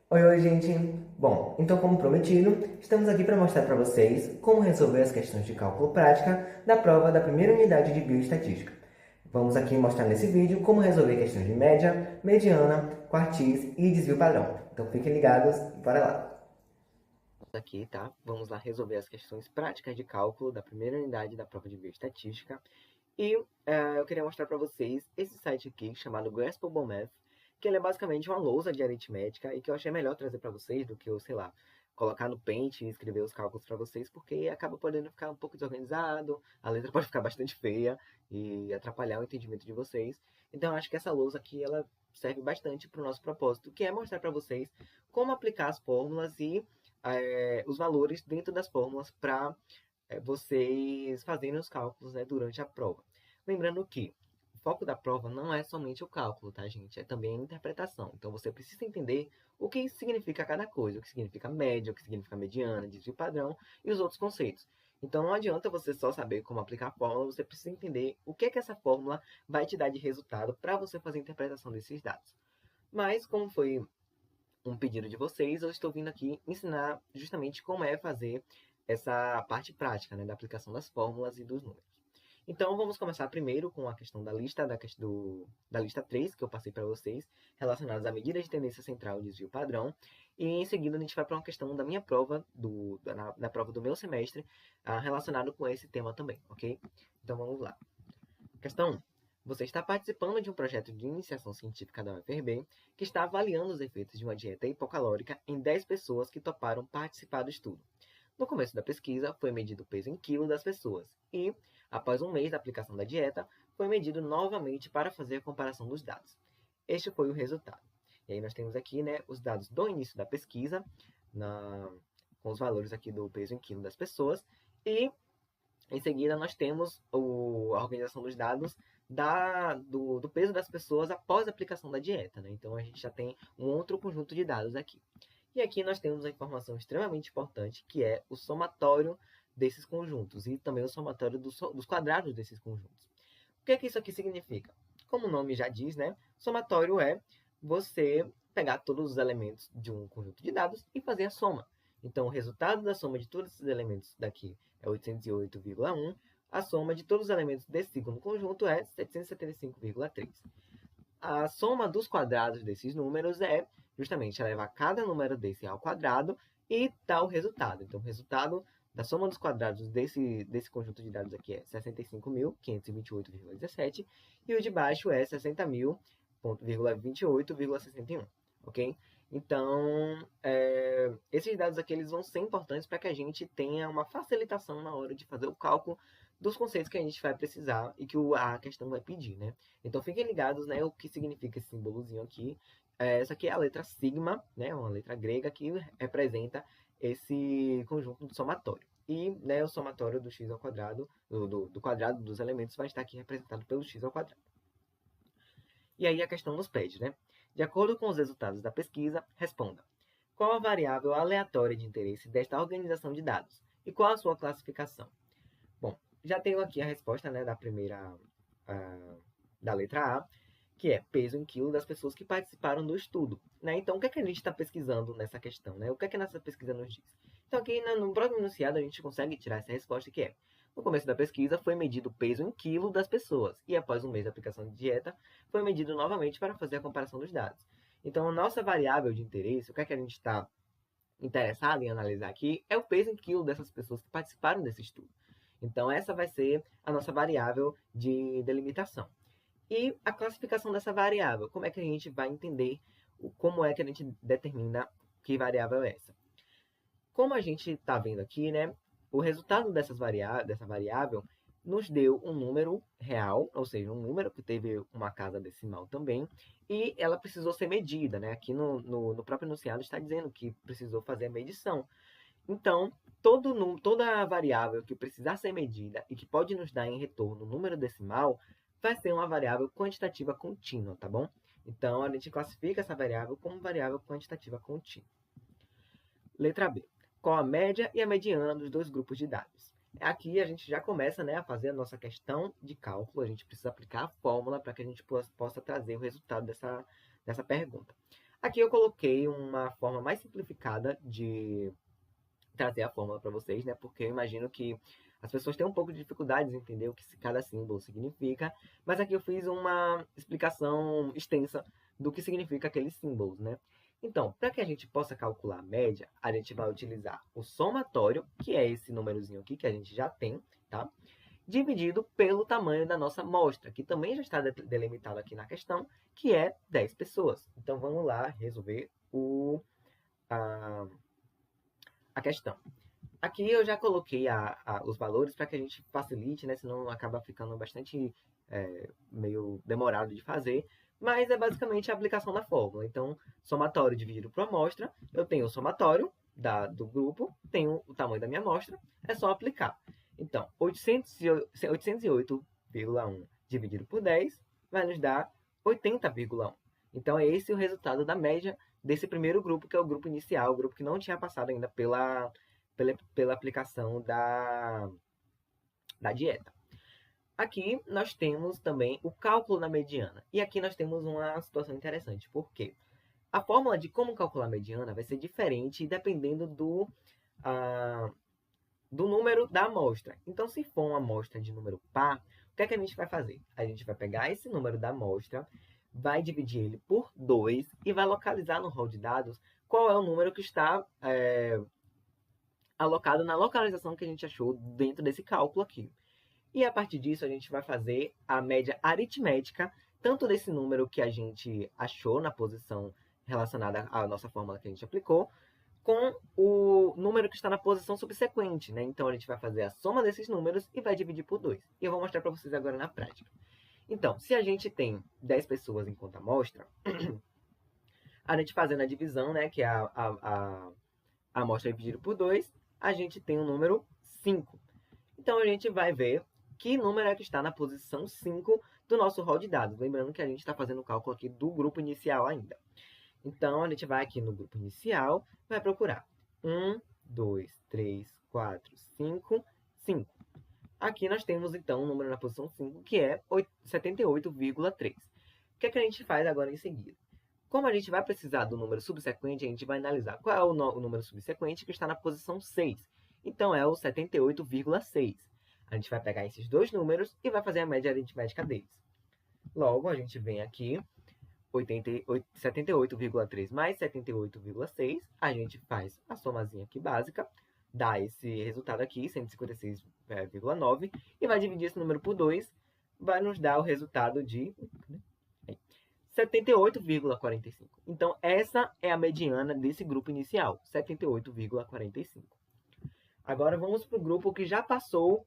Oi, gente! Bom, então como prometido, estamos aqui para mostrar para vocês como resolver as questões de cálculo prática da prova da primeira unidade de bioestatística. Vamos aqui mostrar nesse vídeo como resolver questões de média, mediana, quartis e desvio padrão. Então fiquem ligados e bora lá! Aqui, tá? Vamos lá resolver as questões práticas de cálculo da primeira unidade da prova de bioestatística. E eu queria mostrar para vocês esse site aqui chamado Graspable Math, que ele é basicamente uma lousa de aritmética e que eu achei melhor trazer para vocês do que eu, sei lá, colocar no Paint e escrever os cálculos para vocês, porque acaba podendo ficar um pouco desorganizado, a letra pode ficar bastante feia e atrapalhar o entendimento de vocês. Então eu acho que essa lousa aqui ela serve bastante para o nosso propósito, que é mostrar para vocês como aplicar as fórmulas e os valores dentro das fórmulas para vocês fazerem os cálculos, né, durante a prova. Lembrando que o foco da prova não é somente o cálculo, tá, gente? É também a interpretação. Então você precisa entender o que significa cada coisa, o que significa média, o que significa mediana, desvio padrão e os outros conceitos. Então não adianta você só saber como aplicar a fórmula, você precisa entender o que essa fórmula vai te dar de resultado para você fazer a interpretação desses dados. Mas, como foi um pedido de vocês, eu estou vindo aqui ensinar justamente como é fazer essa parte prática, né, da aplicação das fórmulas e dos números. Então, vamos começar primeiro com a questão da lista, da lista 3, que eu passei para vocês, relacionadas à medida de tendência central e desvio padrão. E em seguida, a gente vai para uma questão da minha prova, na prova do meu semestre, relacionado com esse tema também, ok? Então, vamos lá. Questão 1. Você está participando de um projeto de iniciação científica da UFRB que está avaliando os efeitos de uma dieta hipocalórica em 10 pessoas que toparam participar do estudo. No começo da pesquisa, foi medido o peso em quilo das pessoas e, após um mês da aplicação da dieta, foi medido novamente para fazer a comparação dos dados. Este foi o resultado. E aí nós temos aqui, né, os dados do início da pesquisa, na, com os valores aqui do peso em quilo das pessoas, e em seguida, nós temos a organização dos dados do peso das pessoas após a aplicação da dieta. Né? Então, a gente já tem um outro conjunto de dados aqui. E aqui nós temos a informação extremamente importante, que é o somatório desses conjuntos e também o somatório dos quadrados desses conjuntos. O que é que isso aqui significa? Como o nome já diz, né? Somatório é você pegar todos os elementos de um conjunto de dados e fazer a soma. Então, o resultado da soma de todos esses elementos daqui é 808,1. A soma de todos os elementos desse segundo conjunto é 775,3. A soma dos quadrados desses números é justamente levar cada número desse ao quadrado e dar o resultado. Então, o resultado da soma dos quadrados desse conjunto de dados aqui é 65.528,17 e o de baixo é 60.028,61, ok? Então, esses dados aqui eles vão ser importantes para que a gente tenha uma facilitação na hora de fazer o cálculo dos conceitos que a gente vai precisar e que a questão vai pedir, né? Então fiquem ligados, né, o que significa esse símbolozinho aqui. Essa aqui é a letra sigma, né, uma letra grega que representa esse conjunto do somatório. E, né, o somatório do x ao quadrado, do quadrado dos elementos vai estar aqui representado pelo x ao quadrado. E aí a questão nos pede, né? De acordo com os resultados da pesquisa, responda. Qual a variável aleatória de interesse desta organização de dados? E qual a sua classificação? Bom, já tenho aqui a resposta, né, da letra A, que é peso em quilo das pessoas que participaram do estudo. Né? Então, o que é que a gente está pesquisando nessa questão? Né? O que é que nossa pesquisa nos diz? Então, aqui no próximo enunciado, a gente consegue tirar essa resposta que é: no começo da pesquisa, foi medido o peso em quilo das pessoas, e após um mês da aplicação de dieta, foi medido novamente para fazer a comparação dos dados. Então, a nossa variável de interesse, o que é que a gente está interessado em analisar aqui, é o peso em quilo dessas pessoas que participaram desse estudo. Então, essa vai ser a nossa variável de delimitação. E a classificação dessa variável, como é que a gente vai entender como é que a gente determina que variável é essa? Como a gente está vendo aqui, né, o resultado dessa variável nos deu um número real, ou seja, um número que teve uma casa decimal também, e ela precisou ser medida. Né? Aqui no próprio enunciado está dizendo que precisou fazer a medição. Então, toda variável que precisar ser medida e que pode nos dar em retorno o número decimal vai ser uma variável quantitativa contínua, tá bom? Então, a gente classifica essa variável como variável quantitativa contínua. Letra B. Qual a média e a mediana dos dois grupos de dados? Aqui a gente já começa, né, a fazer a nossa questão de cálculo. A gente precisa aplicar a fórmula para que a gente possa trazer o resultado dessa pergunta. Aqui eu coloquei uma forma mais simplificada de trazer a fórmula para vocês, né? Porque eu imagino que as pessoas têm um pouco de dificuldade em entender o que cada símbolo significa, mas aqui eu fiz uma explicação extensa do que significa aqueles símbolos, né? Então, para que a gente possa calcular a média, a gente vai utilizar o somatório, que é esse númerozinho aqui que a gente já tem, tá? Dividido pelo tamanho da nossa amostra, que também já está delimitado aqui na questão, que é 10 pessoas. Então, vamos lá resolver a questão. Aqui eu já coloquei os valores para que a gente facilite, né? Senão acaba ficando bastante meio demorado de fazer. Mas é basicamente a aplicação da fórmula. Então, somatório dividido por amostra. Eu tenho o somatório do grupo, tenho o tamanho da minha amostra. É só aplicar. Então, 808,1 dividido por 10 vai nos dar 80,1. Então, é esse o resultado da média desse primeiro grupo, que é o grupo inicial, o grupo que não tinha passado ainda pela aplicação da dieta. Aqui nós temos também o cálculo da mediana. E aqui nós temos uma situação interessante, porque a fórmula de como calcular a mediana vai ser diferente dependendo do número da amostra. Então, se for uma amostra de número par, o que é que a gente vai fazer? A gente vai pegar esse número da amostra, vai dividir ele por 2 e vai localizar no rol de dados qual é o número que está alocado na localização que a gente achou dentro desse cálculo aqui. E a partir disso, a gente vai fazer a média aritmética, tanto desse número que a gente achou na posição relacionada à nossa fórmula que a gente aplicou, com o número que está na posição subsequente, né? Então, a gente vai fazer a soma desses números e vai dividir por 2. E eu vou mostrar para vocês agora na prática. Então, se a gente tem 10 pessoas enquanto amostra, a gente fazendo a divisão, né, que é a amostra dividida por 2, a gente tem o número 5. Então, a gente vai ver que número é que está na posição 5 do nosso rol de dados. Lembrando que a gente está fazendo o cálculo aqui do grupo inicial ainda. Então, a gente vai aqui no grupo inicial, vai procurar 1, 2, 3, 4, 5, 5. Aqui nós temos, então, o número na posição 5, que é 78,3. O que é que a gente faz agora em seguida? Como a gente vai precisar do número subsequente, a gente vai analisar qual é o número subsequente que está na posição 6. Então, é o 78,6. A gente vai pegar esses dois números e vai fazer a média aritmética deles. Logo, a gente vem aqui, 78,3 mais 78,6. A gente faz a somazinha aqui básica, dá esse resultado aqui, 156,9. E vai dividir esse número por 2, vai nos dar o resultado de 78,45. Então, essa é a mediana desse grupo inicial, 78,45. Agora, vamos para o grupo que já passou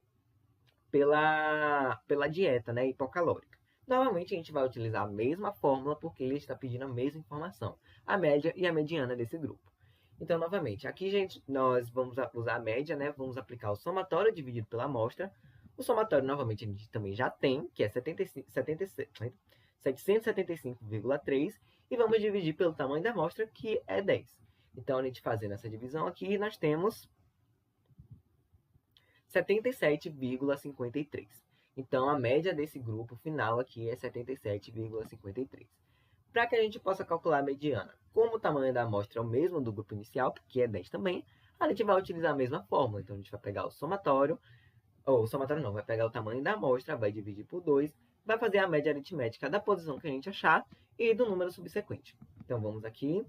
pela dieta, né, hipocalórica. Novamente, a gente vai utilizar a mesma fórmula, porque ele está pedindo a mesma informação, a média e a mediana desse grupo. Então, novamente, aqui, gente, nós vamos usar a média, né, vamos aplicar o somatório dividido pela amostra. O somatório, novamente, a gente também já tem, que é 775,3, e vamos dividir pelo tamanho da amostra, que é 10. Então, a gente fazendo essa divisão aqui, nós temos 77,53. Então, a média desse grupo final aqui é 77,53. Para que a gente possa calcular a mediana, como o tamanho da amostra é o mesmo do grupo inicial, que é 10 também, a gente vai utilizar a mesma fórmula. Então, a gente vai pegar o somatório, ou o somatório não, vai pegar o tamanho da amostra, vai dividir por 2, vai fazer a média aritmética da posição que a gente achar e do número subsequente. Então, vamos aqui,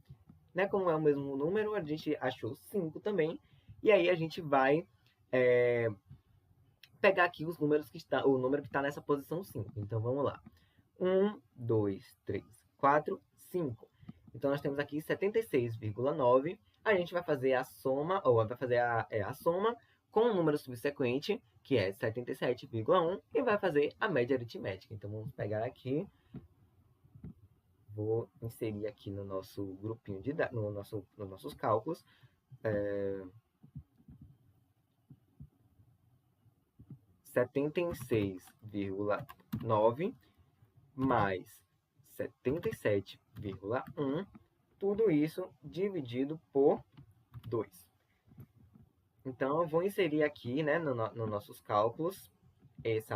né, como é o mesmo número, a gente achou 5 também, e aí a gente vai pegar aqui os números o número que está nessa posição 5. Então, vamos lá. 1, 2, 3, 4, 5. Então, nós temos aqui 76,9. A gente vai fazer a soma, ou vai fazer a soma com o número subsequente, que é 77,1, e vai fazer a média aritmética. Então, vamos pegar aqui. Vou inserir aqui no nosso grupinho de dados, nos nossos cálculos. 76,9 mais 77,1, tudo isso dividido por 2. Então, eu vou inserir aqui, né, nos nossos cálculos, esse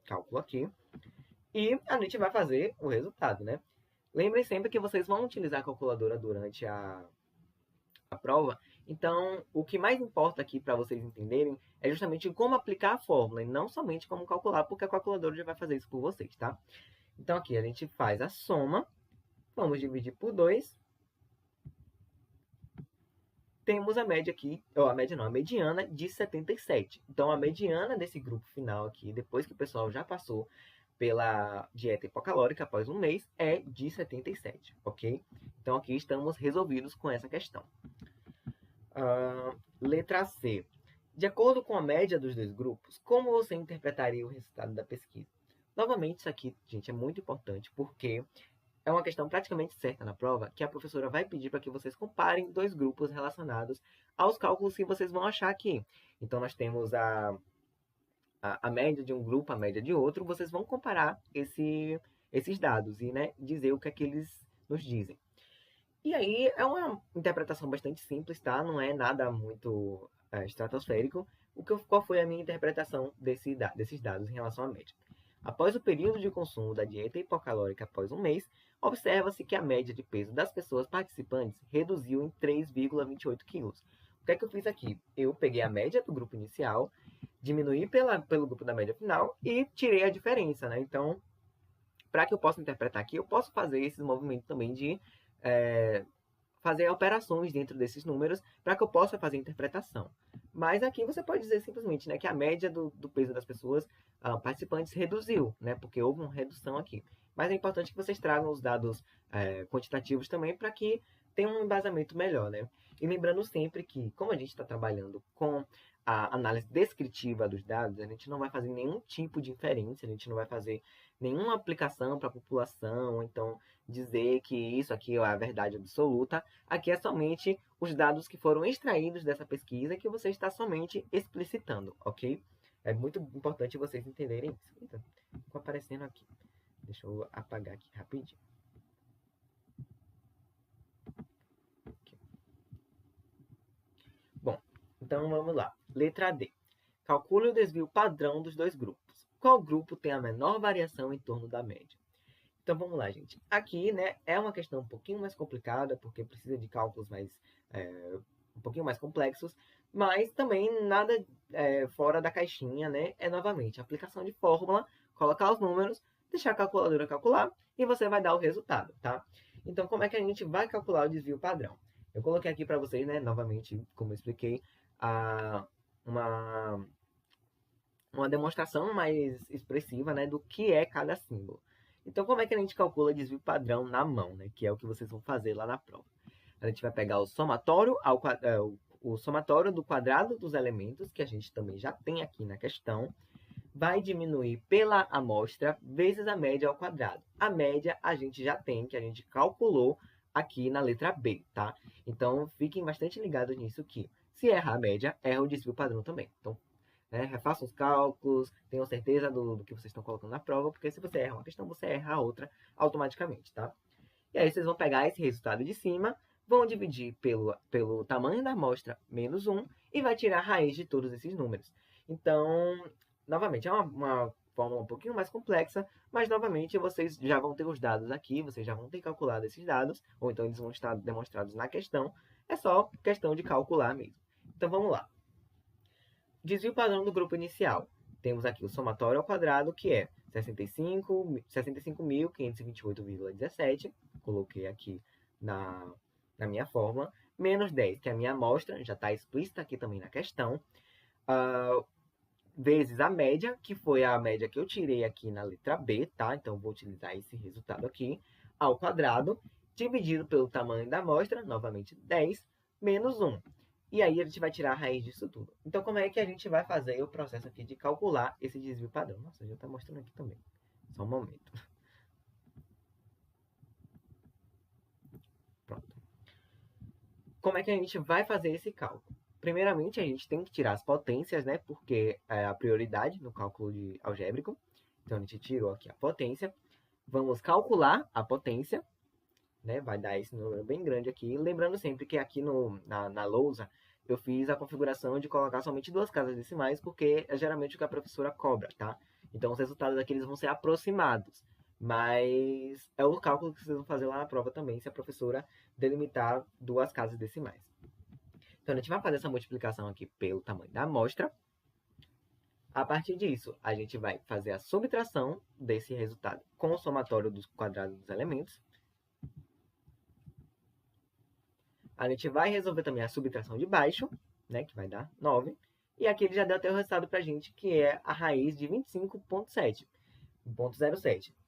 cálculo aqui, e a gente vai fazer o resultado, né? Lembrem sempre que vocês vão utilizar a calculadora durante a prova. Então, o que mais importa aqui para vocês entenderem é justamente como aplicar a fórmula e não somente como calcular, porque a calculadora já vai fazer isso por vocês, tá? Então, aqui a gente faz a soma, vamos dividir por 2. Temos a média aqui, ou a média não, a mediana de 77. Então, a mediana desse grupo final aqui, depois que o pessoal já passou pela dieta hipocalórica após um mês, é de 77, ok? Então, aqui estamos resolvidos com essa questão. Letra C. De acordo com a média dos dois grupos, como você interpretaria o resultado da pesquisa? Novamente, isso aqui, gente, é muito importante, porque é uma questão praticamente certa na prova, que a professora vai pedir para que vocês comparem dois grupos relacionados aos cálculos que vocês vão achar aqui. Então, nós temos a média de um grupo, a média de outro, vocês vão comparar esses dados e, né, dizer o que é que eles nos dizem. E aí é uma interpretação bastante simples, tá? Não é nada muito estratosférico. Qual foi a minha interpretação desses dados em relação à média? Após o período de consumo da dieta hipocalórica após um mês, observa-se que a média de peso das pessoas participantes reduziu em 3,28 quilos. O que é que eu fiz aqui? Eu peguei a média do grupo inicial, diminuí pelo grupo da média final e tirei a diferença, né? Então, para que eu possa interpretar aqui, eu posso fazer esses movimentos também de fazer operações dentro desses números para que eu possa fazer a interpretação. Mas aqui você pode dizer simplesmente, né, que a média do peso das pessoas participantes reduziu, né, porque houve uma redução aqui. Mas é importante que vocês tragam os dados quantitativos também para que tenha um embasamento melhor, né? E lembrando sempre que, como a gente está trabalhando com a análise descritiva dos dados, a gente não vai fazer nenhum tipo de inferência, a gente não vai fazer nenhuma aplicação para a população, então dizer que isso aqui é a verdade absoluta. Aqui é somente os dados que foram extraídos dessa pesquisa que você está somente explicitando, ok? É muito importante vocês entenderem isso. Então, ficou aparecendo aqui. Deixa eu apagar aqui rapidinho. Aqui. Bom, então vamos lá. Letra D. Calcule o desvio padrão dos dois grupos. Qual grupo tem a menor variação em torno da média? Então vamos lá, gente. Aqui, né, é uma questão um pouquinho mais complicada, porque precisa de cálculos um pouquinho mais complexos, mas também nada fora da caixinha, né? É novamente aplicação de fórmula, colocar os números, deixar a calculadora calcular e você vai dar o resultado, tá? Então, como é que a gente vai calcular o desvio padrão? Eu coloquei aqui para vocês, né, novamente, como eu expliquei, uma demonstração mais expressiva, né, do que é cada símbolo. Então, como é que a gente calcula desvio padrão na mão, né? Que é o que vocês vão fazer lá na prova. A gente vai pegar o somatório, o somatório do quadrado dos elementos, que a gente também já tem aqui na questão, vai diminuir pela amostra vezes a média ao quadrado. A média a gente já tem, que a gente calculou aqui na letra B, tá? Então, fiquem bastante ligados nisso que, se errar a média, erra o desvio padrão também. Então, refaçam os cálculos, tenham certeza do que vocês estão colocando na prova, porque se você erra uma questão, você erra a outra automaticamente, tá? E aí vocês vão pegar esse resultado de cima, vão dividir pelo tamanho da amostra, menos 1, e vai tirar a raiz de todos esses números. Então, novamente, é uma fórmula um pouquinho mais complexa, mas novamente vocês já vão ter os dados aqui, vocês já vão ter calculado esses dados, ou então eles vão estar demonstrados na questão, é só questão de calcular mesmo. Então vamos lá. Desvio padrão do grupo inicial. Temos aqui o somatório ao quadrado, que é 65.528,17. Coloquei aqui na minha fórmula. Menos 10, que é a minha amostra, já está explícita aqui também na questão. Vezes a média, que foi a média que eu tirei aqui na letra B, tá? Então, vou utilizar esse resultado aqui, ao quadrado, dividido pelo tamanho da amostra, novamente 10, menos 1. E aí a gente vai tirar a raiz disso tudo. Então, como é que a gente vai fazer o processo aqui de calcular esse desvio padrão? Nossa, já está mostrando aqui também. Só um momento. Pronto. Como é que a gente vai fazer esse cálculo? Primeiramente, a gente tem que tirar as potências, né? Porque é a prioridade no cálculo algébrico. Então, a gente tirou aqui a potência. Vamos calcular a potência, né? Vai dar esse número bem grande aqui. Lembrando sempre que aqui na lousa, eu fiz a configuração de colocar somente 2 casas decimais, porque é geralmente o que a professora cobra, tá? Então, os resultados aqui eles vão ser aproximados. mas é o cálculo que vocês vão fazer lá na prova também, se a professora delimitar duas casas decimais. Então, a gente vai fazer essa multiplicação aqui pelo tamanho da amostra. A partir disso, a gente vai fazer a subtração desse resultado com o somatório dos quadrados dos elementos. A gente vai resolver também a subtração de baixo, né, que vai dar 9. E aqui ele já deu até o resultado para a gente, que é a raiz de 25,7.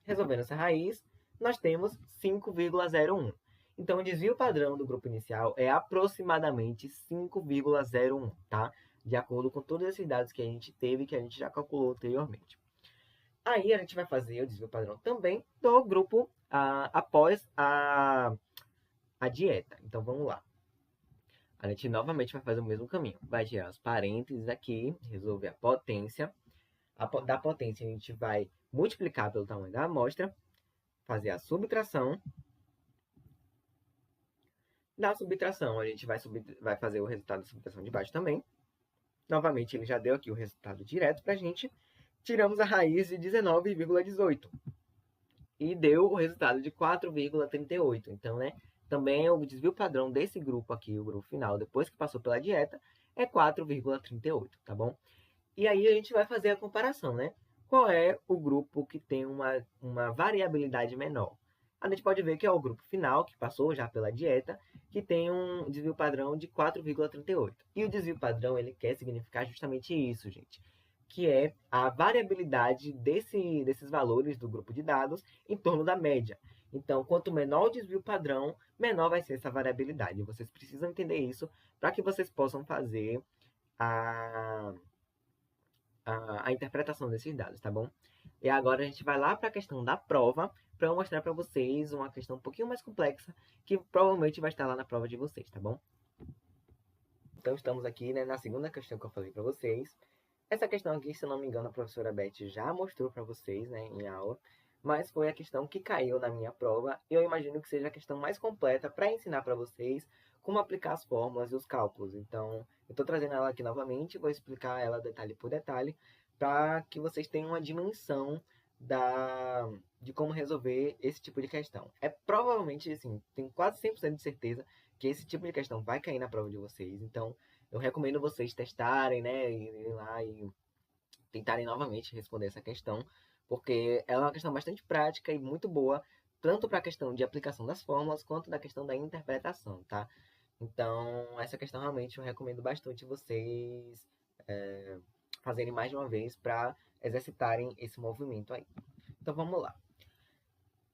Resolvendo essa raiz, nós temos 5,01. Então, o desvio padrão do grupo inicial é aproximadamente 5,01, tá? De acordo com todos esses dados que a gente teve, que a gente já calculou anteriormente. Aí, a gente vai fazer o desvio padrão também do grupo após a dieta. Então, vamos lá. A gente novamente vai fazer o mesmo caminho. Vai tirar os parênteses aqui, resolver a potência. Da potência, a gente vai multiplicar pelo tamanho da amostra, fazer a subtração. Da subtração, a gente vai fazer o resultado da subtração de baixo também. Novamente, ele já deu aqui o resultado direto para a gente. Tiramos a raiz de 19,18. E deu o resultado de 4,38. Então, né, também o desvio padrão desse grupo aqui, o grupo final, depois que passou pela dieta, é 4,38, tá bom? E aí a gente vai fazer a comparação, né? Qual é o grupo que tem uma variabilidade menor? A gente pode ver que é o grupo final, que passou já pela dieta, que tem um desvio padrão de 4,38. E o desvio padrão, ele quer significar justamente isso, gente, que é a variabilidade desses valores do grupo de dados em torno da média. Então, quanto menor o desvio padrão, menor vai ser essa variabilidade. Vocês precisam entender isso para que vocês possam fazer a interpretação desses dados, tá bom? E agora a gente vai lá para a questão da prova, para eu mostrar para vocês uma questão um pouquinho mais complexa, que provavelmente vai estar lá na prova de vocês, tá bom? Então, estamos aqui, né, na segunda questão que eu falei para vocês. Essa questão aqui, se eu não me engano, a professora Beth já mostrou para vocês, né, em aula, mas foi a questão que caiu na minha prova, e eu imagino que seja a questão mais completa para ensinar para vocês como aplicar as fórmulas e os cálculos. Então, eu estou trazendo ela aqui novamente, vou explicar ela detalhe por detalhe, para que vocês tenham uma dimensão de como resolver esse tipo de questão. É provavelmente, assim, tenho quase 100% de certeza que esse tipo de questão vai cair na prova de vocês. Então, eu recomendo vocês testarem, né, irem lá e tentarem novamente responder essa questão, porque ela é uma questão bastante prática e muito boa, tanto para a questão de aplicação das fórmulas, quanto da questão da interpretação, tá? Então, essa questão realmente eu recomendo bastante vocês fazerem mais de uma vez para exercitarem esse movimento aí. Então, vamos lá.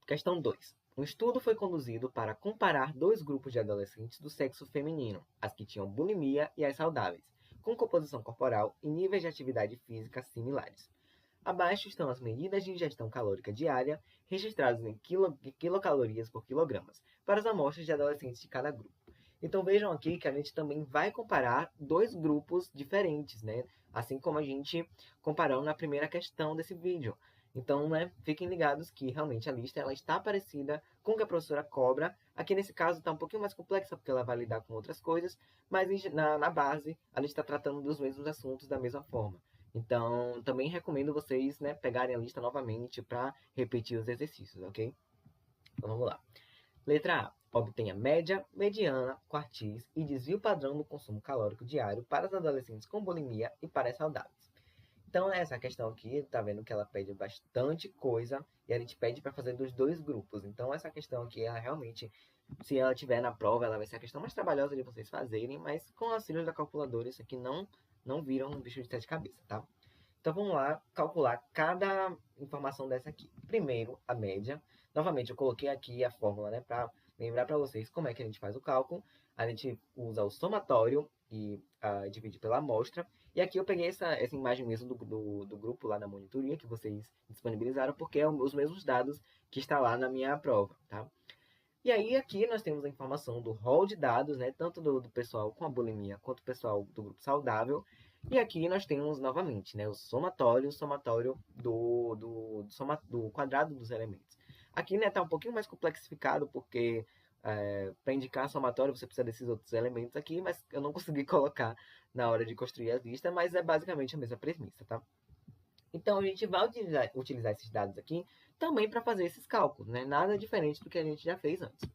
Questão 2. Um estudo foi conduzido para comparar dois grupos de adolescentes do sexo feminino, as que tinham bulimia e as saudáveis, com composição corporal e níveis de atividade física similares. Abaixo estão as medidas de ingestão calórica diária, registradas em quilocalorias por quilogramas, para as amostras de adolescentes de cada grupo. Então vejam aqui que a gente também vai comparar dois grupos diferentes, né? Assim como a gente comparou na primeira questão desse vídeo. Então, né, fiquem ligados que realmente a lista ela está parecida com o que a professora cobra. Aqui nesse caso está um pouquinho mais complexa, porque ela vai lidar com outras coisas, mas na base a gente está tratando dos mesmos assuntos da mesma forma. Então, também recomendo vocês, né, pegarem a lista novamente para repetir os exercícios, ok? Então, vamos lá. Letra A. Obtenha média, mediana, quartis e desvio padrão do consumo calórico diário para os adolescentes com bulimia e para as saudáveis. Então, essa questão aqui, tá vendo que ela pede bastante coisa e a gente pede para fazer dos dois grupos. Então, essa questão aqui, ela realmente, se ela tiver na prova, ela vai ser a questão mais trabalhosa de vocês fazerem, mas com o auxílio da calculadora, isso aqui não vira um bicho de sete cabeças, tá? Então, vamos lá calcular cada informação dessa aqui. Primeiro, a média. Novamente, eu coloquei aqui a fórmula, né, para lembrar para vocês como é que a gente faz o cálculo. A gente usa o somatório e divide pela amostra. E aqui eu peguei essa imagem mesmo do grupo lá na monitoria que vocês disponibilizaram, porque é os mesmos dados que está lá na minha prova, tá? E aí aqui nós temos a informação do rol de dados, né, tanto do pessoal com a bulimia quanto do pessoal do grupo saudável. E aqui nós temos novamente, né, o somatório do quadrado dos elementos. Aqui, né, tá um pouquinho mais complexificado, porque para indicar somatório você precisa desses outros elementos aqui, mas eu não consegui colocar na hora de construir a lista, mas é basicamente a mesma premissa, tá? Então, a gente vai utilizar esses dados aqui, também para fazer esses cálculos, né? Nada diferente do que a gente já fez antes.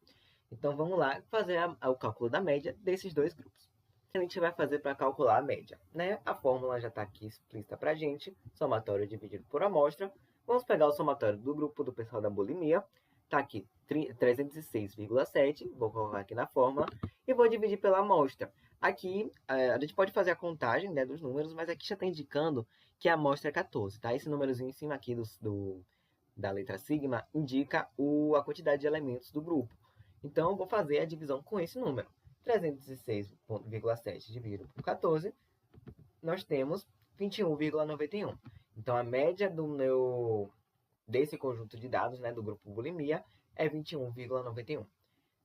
Então, vamos lá fazer o cálculo da média desses dois grupos. O que a gente vai fazer para calcular a média, né? A fórmula já está aqui explícita para a gente, somatório dividido por amostra. Vamos pegar o somatório do grupo do pessoal da bulimia, está aqui 306,7, vou colocar aqui na fórmula, e vou dividir pela amostra. Aqui, a gente pode fazer a contagem, né, dos números, mas aqui já está indicando que a amostra é 14, tá? Esse númerozinho em cima aqui da letra sigma indica a quantidade de elementos do grupo. Então, eu vou fazer a divisão com esse número. 316,7 dividido por 14, nós temos 21,91. Então, a média desse conjunto de dados, né, do grupo bulimia, é 21,91.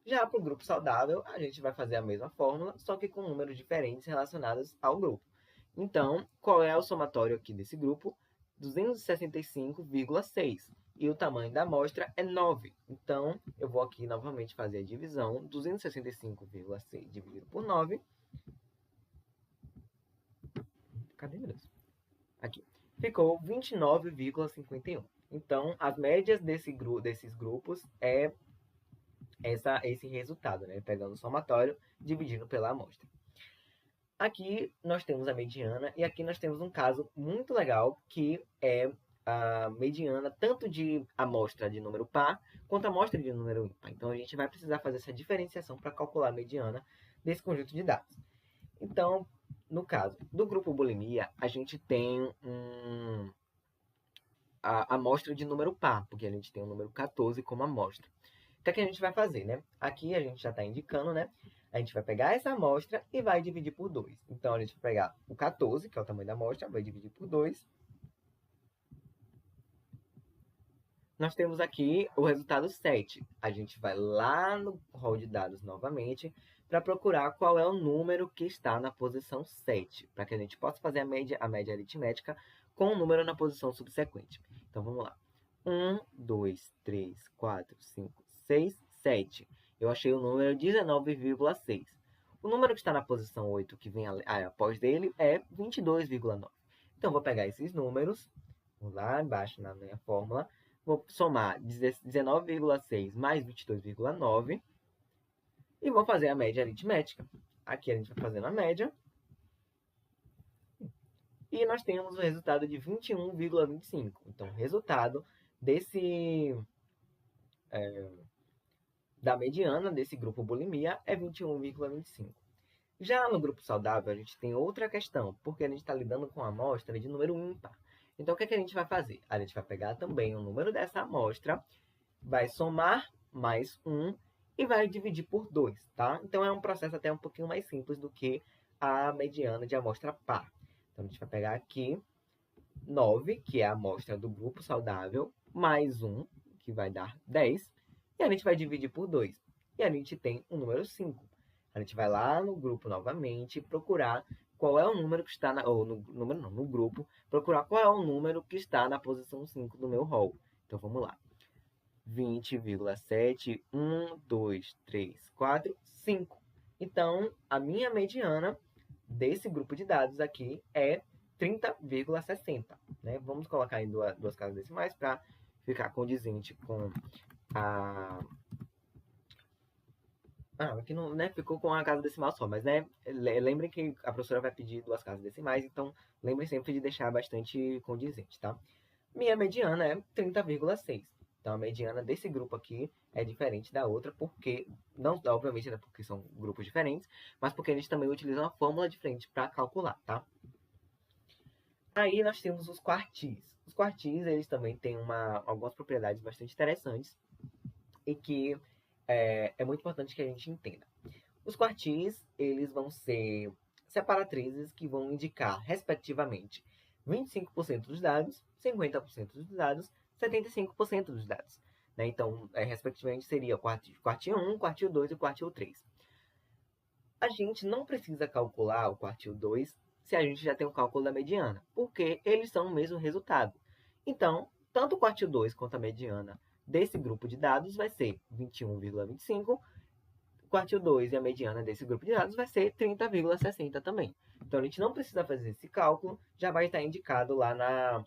Já para o grupo saudável, a gente vai fazer a mesma fórmula, só que com números diferentes relacionados ao grupo. Então, qual é o somatório aqui desse grupo? 265,6. E o tamanho da amostra é 9. Então, eu vou aqui novamente fazer a divisão. 265,6 dividido por 9. Cadê mesmo? Aqui. Ficou 29,51. Então, as médias desses grupos é esse resultado, né? Pegando o somatório, dividindo pela amostra. Aqui nós temos a mediana e aqui nós temos um caso muito legal que é a mediana tanto de amostra de número par quanto a amostra de número ímpar. Então a gente vai precisar fazer essa diferenciação para calcular a mediana desse conjunto de dados. Então, no caso do grupo bulimia, a gente tem a amostra de número par, porque a gente tem o número 14 como amostra. O que é que a gente vai fazer, né? Aqui a gente já está indicando, né? A gente vai pegar essa amostra e vai dividir por 2. Então, a gente vai pegar o 14, que é o tamanho da amostra, vai dividir por 2. Nós temos aqui o resultado 7. A gente vai lá no rol de dados novamente para procurar qual é o número que está na posição 7, para que a gente possa fazer a média aritmética com o número na posição subsequente. Então, vamos lá. 1, 2, 3, 4, 5, 6, 7. Eu achei o número 19,6. O número que está na posição 8, que vem após dele, é 22,9. Então, vou pegar esses números, vou lá embaixo na minha fórmula, vou somar 19,6 mais 22,9 e vou fazer a média aritmética. Aqui a gente vai fazendo a média. E nós temos o resultado de 21,25. Então, o resultado da mediana desse grupo bulimia é 21,25. Já no grupo saudável, a gente tem outra questão, porque a gente está lidando com a amostra de número ímpar. Então, o que a gente vai fazer? A gente vai pegar também o número dessa amostra, vai somar mais 1 e vai dividir por 2, tá? Então, é um processo até um pouquinho mais simples do que a mediana de amostra par. Então, a gente vai pegar aqui 9, que é a amostra do grupo saudável, mais 1, que vai dar 10, e a gente vai dividir por 2. E a gente tem o número 5. A gente vai lá no grupo novamente procurar qual é o número que está no grupo, procurar qual é o número que está na posição 5 do meu rol. Então, vamos lá. 20,7, 1, 2, 3, 4, 5. Então, a minha mediana desse grupo de dados aqui é 30,60. Né? Vamos colocar em duas casas decimais para ficar condizente com a... aqui não, né, ficou com a casa decimal só, mas né, lembrem que a professora vai pedir duas casas decimais, então lembrem sempre de deixar bastante condizente, tá? Minha mediana é 30,6. Então, a mediana desse grupo aqui é diferente da outra, porque, não, obviamente, né, porque são grupos diferentes, mas porque a gente também utiliza uma fórmula diferente para calcular, tá? Aí nós temos os quartis. Os quartis, eles também têm algumas propriedades bastante interessantes e que é muito importante que a gente entenda. Os quartis, eles vão ser separatrizes que vão indicar, respectivamente, 25% dos dados, 50% dos dados, 75% dos dados. Né? Então, respectivamente, seria o quartil 1, quartil 2 e o quartil 3. A gente não precisa calcular o quartil 2 se a gente já tem o cálculo da mediana, porque eles são o mesmo resultado. Então, tanto o quartil 2 quanto a mediana desse grupo de dados vai ser 21,25. O quartil 2 e a mediana desse grupo de dados vai ser 30,60 também. Então, a gente não precisa fazer esse cálculo, já vai estar indicado lá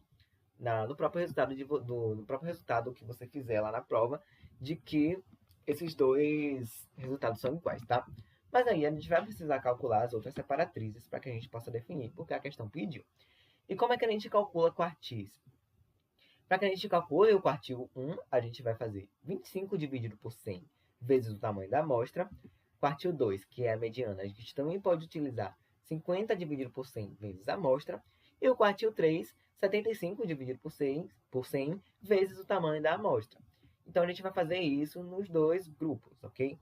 no próprio resultado no próprio resultado que você fizer lá na prova, de que esses dois resultados são iguais, tá? Mas aí a gente vai precisar calcular as outras separatrizes para que a gente possa definir, porque a questão pediu. E como é que a gente calcula quartis? Para que a gente calcule o quartil 1, a gente vai fazer 25 dividido por 100 vezes o tamanho da amostra. Quartil 2, que é a mediana, a gente também pode utilizar 50 dividido por 100 vezes a amostra. E o quartil 3, 75 dividido por 100 vezes o tamanho da amostra. Então, a gente vai fazer isso nos dois grupos, ok?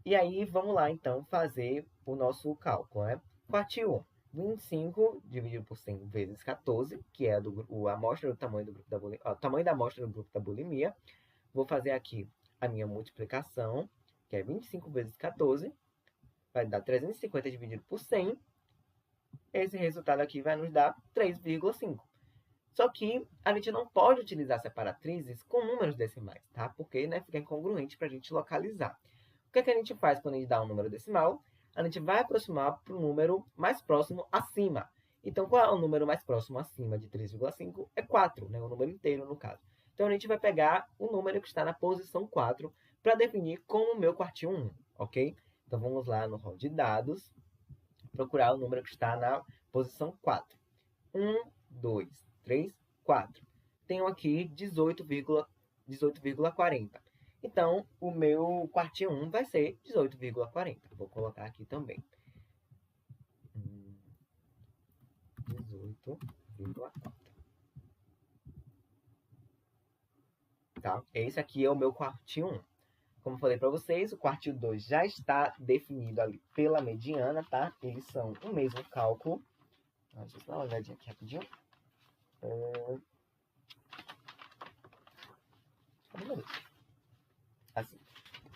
E aí, vamos lá, então, fazer o nosso cálculo, né? Quartil 1. 25 dividido por 100 vezes 14, que é a amostra do tamanho do grupo da bulimia, o tamanho da amostra do grupo da bulimia. Vou fazer aqui a minha multiplicação, que é 25 vezes 14, vai dar 350 dividido por 100. Esse resultado aqui vai nos dar 3,5. Só que a gente não pode utilizar separatrizes com números decimais, tá? Porque, né, fica incongruente para a gente localizar. O que a gente faz quando a gente dá um número decimal? A gente vai aproximar para o número mais próximo acima. Então, qual é o número mais próximo acima de 3,5? É 4, né? O número inteiro, no caso. Então, a gente vai pegar o número que está na posição 4 para definir como o meu quartil 1, ok? Então, vamos lá no rol de dados, procurar o número que está na posição 4. 1, 2, 3, 4. Tenho aqui 18,40. Então, o meu quartil 1 vai ser 18,40. Vou colocar aqui também. 18,4. Tá? Esse aqui é o meu quartil 1. Como eu falei para vocês, o quartil 2 já está definido ali pela mediana, tá? Eles são o mesmo cálculo. Deixa eu dar uma olhadinha aqui rapidinho. Assim.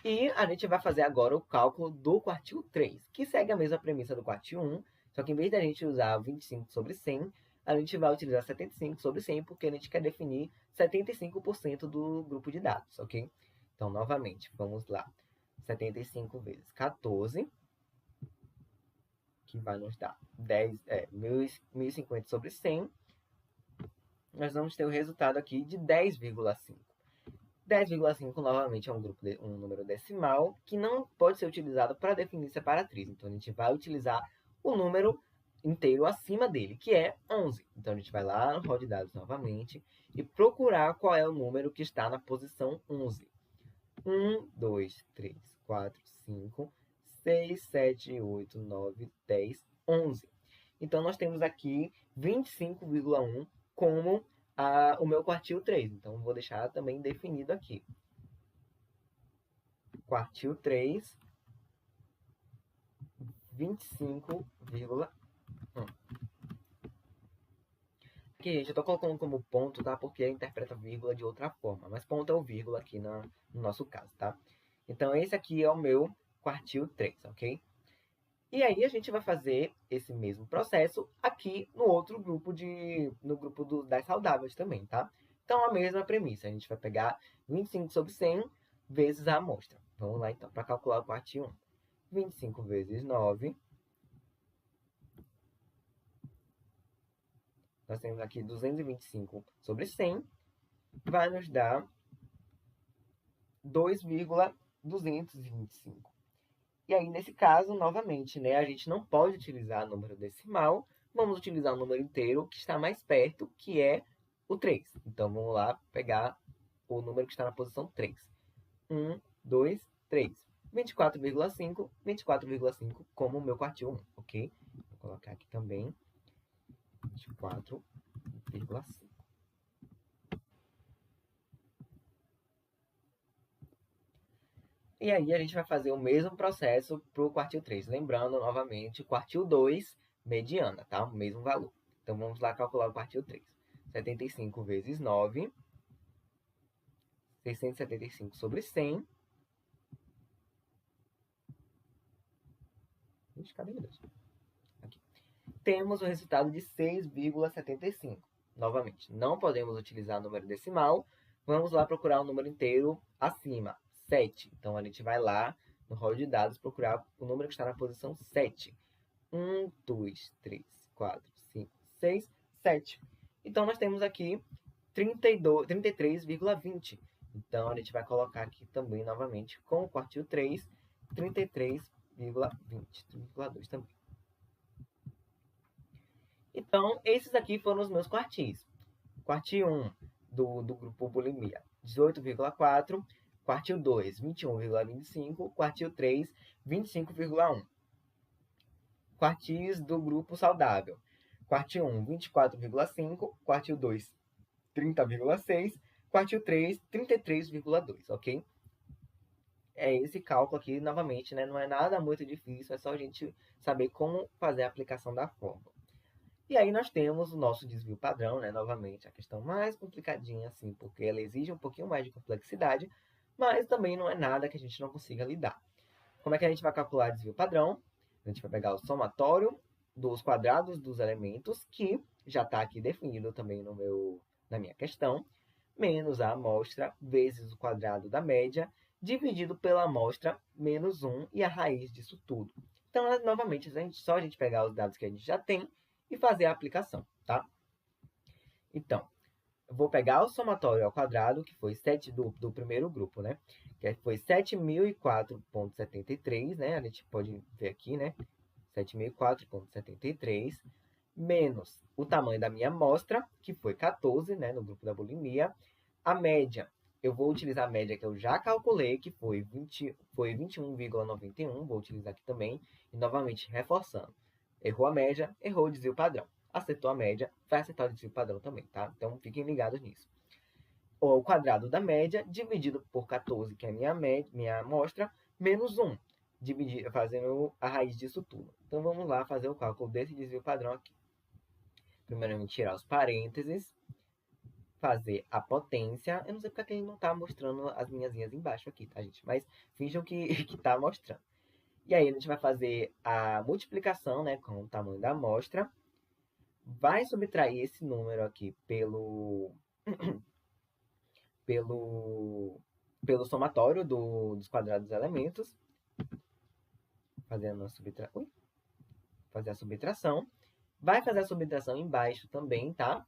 E a gente vai fazer agora o cálculo do quartil 3, que segue a mesma premissa do quartil 1, só que em vez da gente usar 25 sobre 100, a gente vai utilizar 75 sobre 100, porque a gente quer definir 75% do grupo de dados, ok? Então, novamente, vamos lá. 75 vezes 14, que vai nos dar 1.050 sobre 100. Nós vamos ter o resultado aqui de 10,5. 10,5 novamente é um número decimal que não pode ser utilizado para definir separatriz. Então, a gente vai utilizar o número inteiro acima dele, que é 11. Então, a gente vai lá no rol de dados novamente e procurar qual é o número que está na posição 11. 1, 2, 3, 4, 5, 6, 7, 8, 9, 10, 11. Então, nós temos aqui 25,1 como o meu quartil 3. Então, vou deixar também definido aqui. Quartil 3, 25,1. Aqui, gente, eu estou colocando como ponto, tá? Porque interpreta vírgula de outra forma. Mas ponto é o vírgula aqui no nosso caso, tá? Então, esse aqui é o meu quartil 3, ok? E aí, a gente vai fazer esse mesmo processo aqui no outro grupo, no grupo das saudáveis também, tá? Então, a mesma premissa. A gente vai pegar 25 sobre 100 vezes a amostra. Vamos lá, então, para calcular o quartil 1. 25 vezes 9. Nós temos aqui 225 sobre 100. Vai nos dar 2,225. E aí, nesse caso, novamente, né, a gente não pode utilizar número decimal. Vamos utilizar o número inteiro que está mais perto, que é o 3. Então, vamos lá pegar o número que está na posição 3. 1, 2, 3. 24,5, 24,5 como o meu quartil 1, ok? Vou colocar aqui também 24,5. E aí a gente vai fazer o mesmo processo para o quartil 3. Lembrando, novamente, o quartil 2, mediana, tá? O mesmo valor. Então, vamos lá calcular o quartil 3. 75 vezes 9. 675 sobre 100. Cadê meu Deus? Aqui. Temos o resultado de 6,75. Novamente, não podemos utilizar número decimal. Vamos lá procurar um número inteiro acima. 7. Então, a gente vai lá no rol de dados procurar o número que está na posição 7. 1, 2, 3, 4, 5, 6, 7. Então, nós temos aqui 33,20. Então, a gente vai colocar aqui também, novamente, com o quartil 3, 33,20. 3,2 também. Então, esses aqui foram os meus quartis. Quartil 1 do grupo bulimia, 18,4. Quartil 2, 21,25. Quartil 3, 25,1. Quartis do grupo saudável. Quartil 1, 24,5. Quartil 2, 30,6. Quartil 3, 33,2, ok? É esse cálculo aqui, novamente, né? Não é nada muito difícil, é só a gente saber como fazer a aplicação da fórmula. E aí nós temos o nosso desvio padrão, né? Novamente, a questão mais complicadinha, assim, porque ela exige um pouquinho mais de complexidade, mas também não é nada que a gente não consiga lidar. Como é que a gente vai calcular desvio padrão? A gente vai pegar o somatório dos quadrados dos elementos, que já está aqui definido também na minha questão, menos a amostra vezes o quadrado da média, dividido pela amostra menos 1 e a raiz disso tudo. Então, novamente, só a gente pegar os dados que a gente já tem e fazer a aplicação, tá? Então, eu vou pegar o somatório ao quadrado, que foi 7 do primeiro grupo, né? Que foi 7.004,73, né? A gente pode ver aqui, né? 7.004,73, menos o tamanho da minha amostra, que foi 14, né? No grupo da bulimia. A média, eu vou utilizar a média que eu já calculei, que foi 21,91, vou utilizar aqui também. E novamente, reforçando. Errou a média, errou o desvio padrão. Acertou a média, vai acertar o desvio padrão também, tá? Então, fiquem ligados nisso. O quadrado da média dividido por 14, que é a minha amostra, menos 1, fazendo a raiz disso tudo. Então, vamos lá fazer o cálculo desse desvio padrão aqui. Primeiramente, tirar os parênteses, fazer a potência. Eu não sei porque ele não está mostrando as minhas linhas embaixo aqui, tá, gente? Mas finjam que está mostrando. E aí, a gente vai fazer a multiplicação, né, com o tamanho da amostra. Vai subtrair esse número aqui pelo somatório dos quadrados dos elementos. Fazendo fazer a subtração. Vai fazer a subtração embaixo também, tá?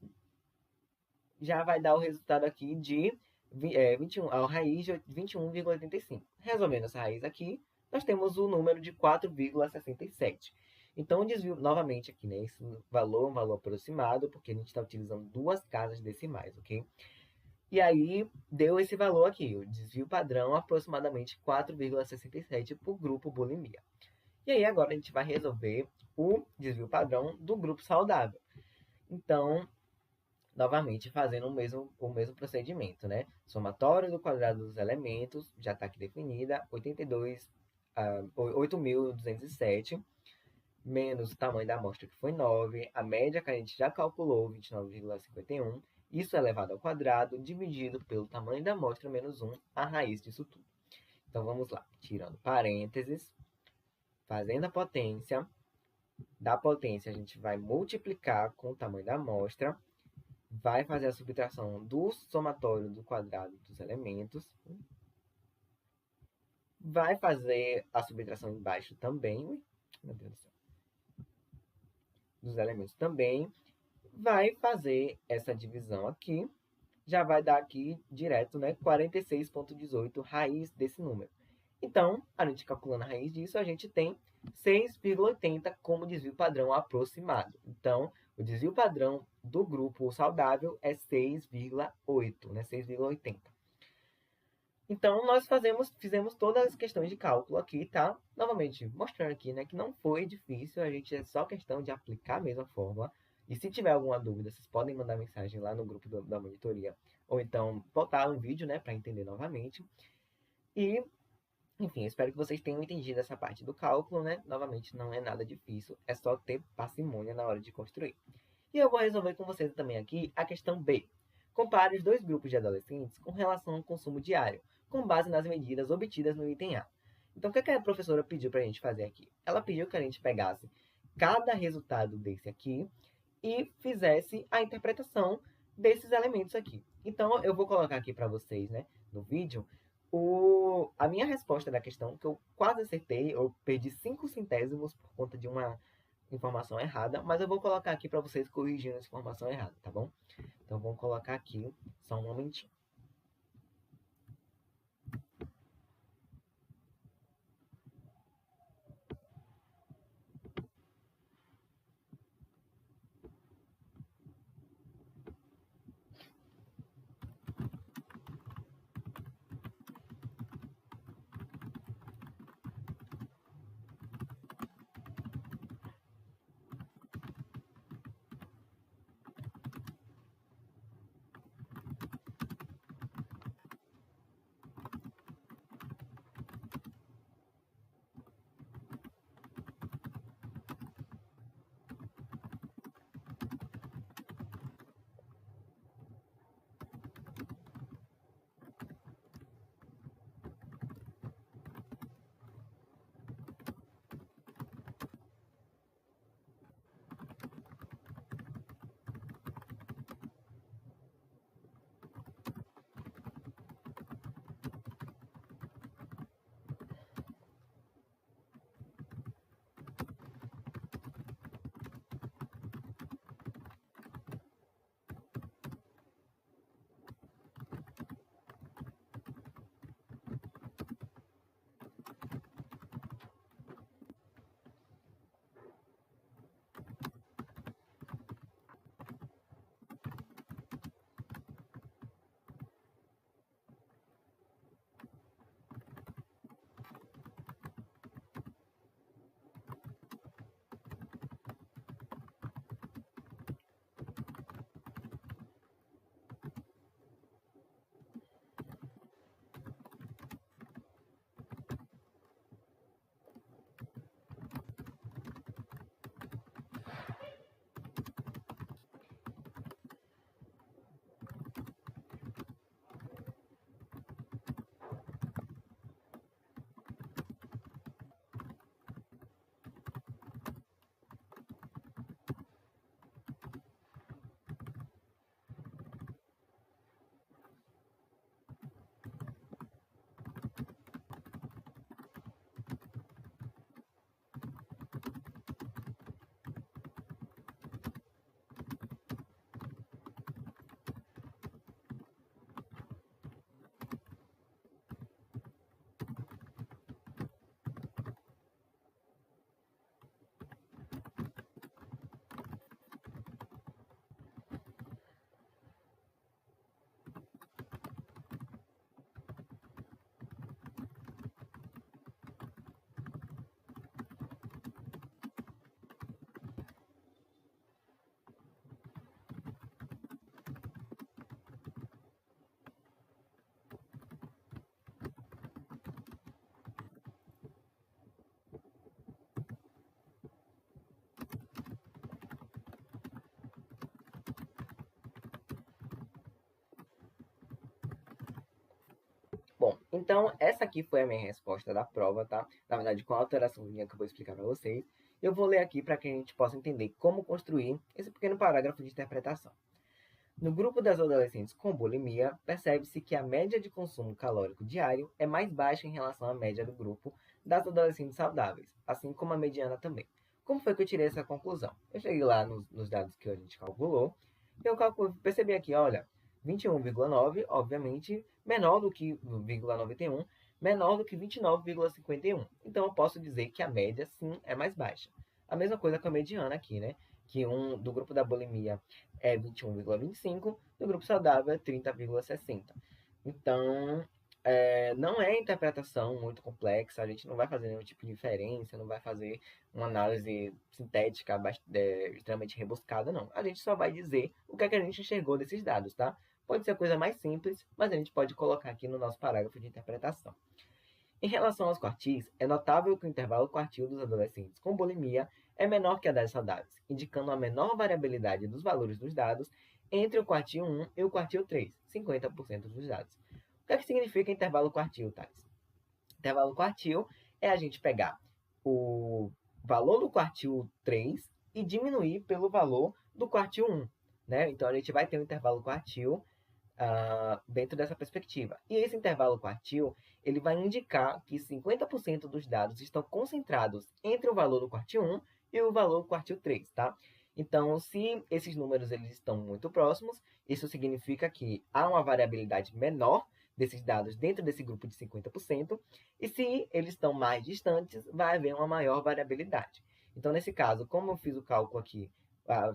Já vai dar o resultado aqui de 21, a raiz de 21,85. Resolvendo essa raiz aqui, nós temos o número de 4,67. Então, o desvio, novamente aqui, né? Esse valor é um valor aproximado, porque a gente está utilizando duas casas decimais, ok? E aí, deu esse valor aqui, o desvio padrão, aproximadamente 4,67 para o grupo bulimia. E aí, agora a gente vai resolver o desvio padrão do grupo saudável. Então, novamente, fazendo o mesmo procedimento, né? Somatório do quadrado dos elementos, já está aqui definida, 8.207, menos o tamanho da amostra, que foi 9, a média que a gente já calculou, 29,51, isso elevado ao quadrado, dividido pelo tamanho da amostra, menos 1, a raiz disso tudo. Então, vamos lá. Tirando parênteses, fazendo a potência. Da potência, a gente vai multiplicar com o tamanho da amostra. Vai fazer a subtração do somatório do quadrado dos elementos. Vai fazer a subtração embaixo também. Meu Deus do céu. Dos elementos também. Vai fazer essa divisão aqui. Já vai dar aqui direto, né? 46,18 raiz desse número. Então, a gente calculando a raiz disso, a gente tem 6,80 como desvio padrão aproximado. Então, o desvio padrão do grupo saudável é 6,8, né? 6,80. Então, nós fizemos todas as questões de cálculo aqui, tá? Novamente, mostrando aqui, né, que não foi difícil, a gente é só questão de aplicar a mesma fórmula. E se tiver alguma dúvida, vocês podem mandar mensagem lá no grupo da monitoria, ou então botar um vídeo, né, para entender novamente. E, enfim, espero que vocês tenham entendido essa parte do cálculo, né? Novamente, não é nada difícil, é só ter parcimônia na hora de construir. E eu vou resolver com vocês também aqui a questão B. Compare os dois grupos de adolescentes com relação ao consumo diário, com base nas medidas obtidas no item A. Então, o que a professora pediu para a gente fazer aqui? Ela pediu que a gente pegasse cada resultado desse aqui e fizesse a interpretação desses elementos aqui. Então, eu vou colocar aqui para vocês, né, no vídeo, a minha resposta da questão, que eu quase acertei, eu perdi 5 centésimos por conta de informação errada, mas eu vou colocar aqui para vocês corrigindo essa informação errada, tá bom? Então, vamos colocar aqui, só um momentinho. Bom, então essa aqui foi a minha resposta da prova, tá? Na verdade, com a alteraçãozinha que eu vou explicar para vocês. Eu vou ler aqui para que a gente possa entender como construir esse pequeno parágrafo de interpretação. No grupo das adolescentes com bulimia, percebe-se que a média de consumo calórico diário é mais baixa em relação à média do grupo das adolescentes saudáveis, assim como a mediana também. Como foi que eu tirei essa conclusão? Eu cheguei lá nos dados que a gente calculou, e eu percebi aqui, olha, 21,9, obviamente, menor do que 0,91, menor do que 29,51. Então, eu posso dizer que a média, sim, é mais baixa. A mesma coisa com a mediana aqui, né? Que do grupo da bulimia é 21,25, do grupo saudável é 30,60. Então, não é interpretação muito complexa, a gente não vai fazer nenhum tipo de inferência, não vai fazer uma análise sintética extremamente rebuscada, não. A gente só vai dizer o que é que a gente enxergou desses dados, tá? Pode ser a coisa mais simples, mas a gente pode colocar aqui no nosso parágrafo de interpretação. Em relação aos quartis, é notável que o intervalo quartil dos adolescentes com bulimia é menor que a das saudáveis, indicando a menor variabilidade dos valores dos dados entre o quartil 1 e o quartil 3, 50% dos dados. O que é que significa intervalo quartil, Thales? Intervalo quartil é a gente pegar o valor do quartil 3 e diminuir pelo valor do quartil 1. Né? Então, a gente vai ter um intervalo quartil dentro dessa perspectiva. E esse intervalo quartil, ele vai indicar que 50% dos dados estão concentrados entre o valor do quartil 1 e o valor quartil 3, tá? Então, se esses números eles estão muito próximos, isso significa que há uma variabilidade menor desses dados dentro desse grupo de 50%, e se eles estão mais distantes, vai haver uma maior variabilidade. Então, nesse caso, como eu fiz o cálculo aqui,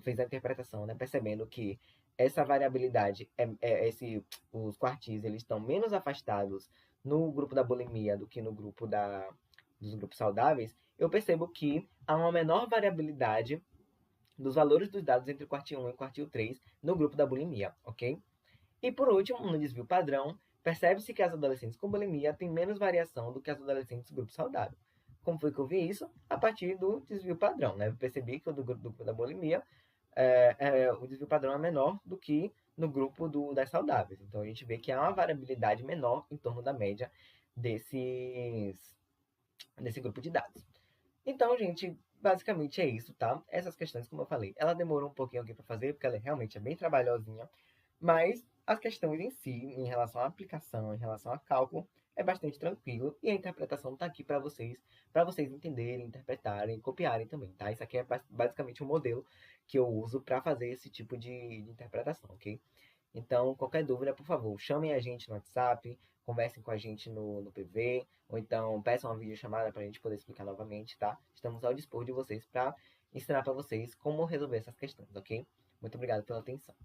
fiz a interpretação, né, percebendo que essa variabilidade, os quartis, eles estão menos afastados no grupo da bulimia do que no grupo dos grupos saudáveis, eu percebo que há uma menor variabilidade dos valores dos dados entre o quartil 1 e o quartil 3 no grupo da bulimia, ok? E por último, no desvio padrão, percebe-se que as adolescentes com bulimia têm menos variação do que as adolescentes do grupo saudável. Como foi que eu vi isso? A partir do desvio padrão, né? Eu percebi que o do grupo da bulimia, o desvio padrão é menor do que no grupo das saudáveis. Então a gente vê que há uma variabilidade menor em torno da média desse grupo de dados. Então, gente, basicamente é isso, tá? Essas questões, como eu falei, ela demorou um pouquinho aqui para fazer, porque ela realmente é bem trabalhosinha, mas as questões em si, em relação à aplicação, em relação a cálculo, é bastante tranquilo e a interpretação está aqui para vocês entenderem, interpretarem, copiarem também, tá? Isso aqui é basicamente um modelo que eu uso para fazer esse tipo de interpretação, ok? Então, qualquer dúvida, por favor, chamem a gente no WhatsApp, conversem com a gente no PV, ou então peçam uma videochamada para a gente poder explicar novamente, tá? Estamos ao dispor de vocês para ensinar para vocês como resolver essas questões, ok? Muito obrigado pela atenção.